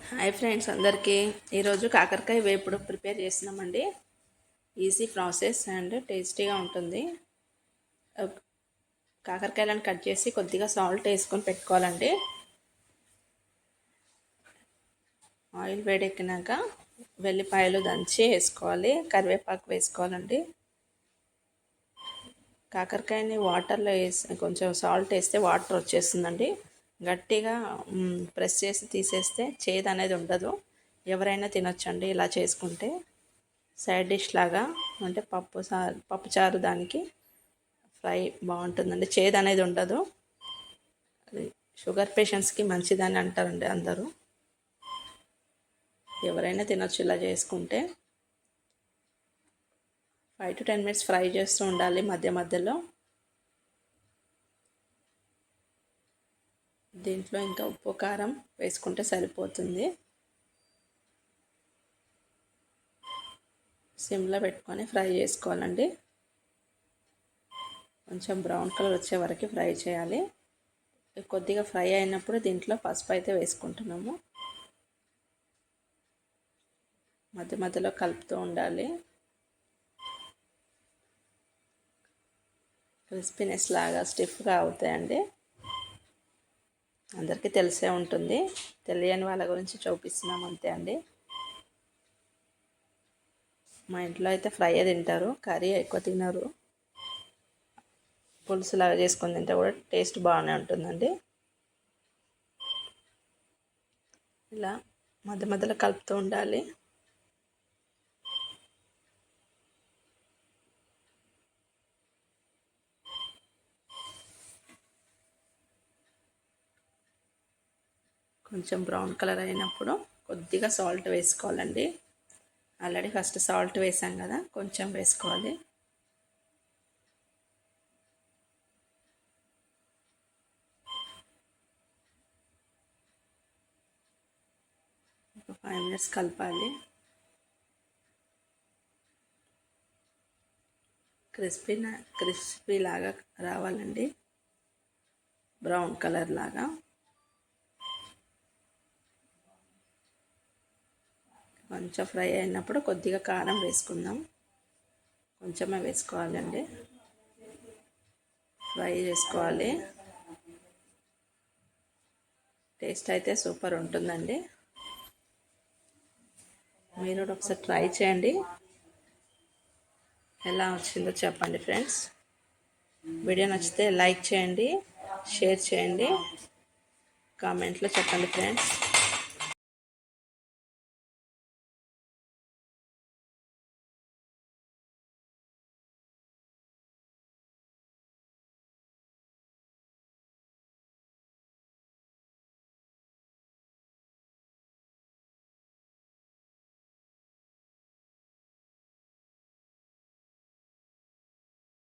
Hi friends అందరికీ ఈరోజు కాకరకాయ వేపుడు ప్రిపేర్ చేస్తున్నామండి. ఈజీ ప్రాసెస్ అండ్ టేస్టీగా ఉంటుంది. కాకరకాయలను కట్ చేసి కొద్దిగా సాల్ట్ వేసుకొని పెట్టుకోవాలండి. ఆయిల్ వేడెక్కినాక వెల్లిపాయలు దంచి వేసుకోవాలి, కరివేపాకు వేసుకోవాలండి. కాకరకాయని వాటర్లో వేసి కొంచెం సాల్ట్ వేస్తే వాటర్ వచ్చేస్తుందండి. గట్టిగా ప్రెస్ చేసి తీసేస్తే చేదు అనేది ఉండదు. ఎవరైనా తినొచ్చండి ఇలా చేసుకుంటే. సైడ్ డిష్ లాగా అంటే పప్పుచారు దానికి ఫ్రై బాగుంటుందండి. చేదు అనేది ఉండదు. అది షుగర్ పేషెంట్స్కి మంచిదని అంటారండి అందరూ. ఎవరైనా తినొచ్చు ఇలా చేసుకుంటే. 5 to 10 minutes ఫ్రై చేస్తూ ఉండాలి మధ్య మధ్యలో. దీంట్లో ఇంకా ఉప్పు కారం వేసుకుంటే సరిపోతుంది. సిమ్లో పెట్టుకొని ఫ్రై చేసుకోవాలండి. కొంచెం బ్రౌన్ కలర్ వచ్చే వరకు ఫ్రై చేయాలి. కొద్దిగా ఫ్రై అయినప్పుడు దీంట్లో పసుపు అయితే వేసుకుంటున్నాము. మధ్య మధ్యలో కలుపుతూ ఉండాలి. క్రిస్పీనెస్ లాగా స్టిఫ్గా అవుతాయండి. అందరికీ తెలిసే ఉంటుంది, తెలియని వాళ్ళ గురించి చూపిస్తున్నాం అంతే అండి. మా ఇంట్లో అయితే ఫ్రై తింటారు, కర్రీ ఎక్కువ తినరు. పులుసులాగా చేసుకొని తింటే కూడా టేస్ట్ బాగానే ఉంటుందండి. ఇలా మధ్య మధ్యలో కలుపుతూ ఉండాలి. కొంచెం బ్రౌన్ కలర్ అయినప్పుడు కొద్దిగా సాల్ట్ వేసుకోవాలండి. ఆల్రెడీ ఫస్ట్ సాల్ట్ వేసాం కదా, కొంచెం వేసుకోవాలి. ఒక 5 minutes కలపాలి. క్రిస్పీ లాగా రావాలండి, బ్రౌన్ కలర్ లాగా. కొంచెం ఫ్రై అయినప్పుడు కొద్దిగా కారం వేసుకుందాం. కొంచెమే వేసుకోవాలండి. ఫ్రై చేసుకోవాలి. టేస్ట్ అయితే సూపర్ ఉంటుందండి. మీరు కూడా ఒకసారి ట్రై చేయండి. ఎలా వచ్చిందో చెప్పండి ఫ్రెండ్స్. వీడియో నచ్చితే లైక్ చేయండి, షేర్ చేయండి, కామెంట్లో చెప్పండి ఫ్రెండ్స్.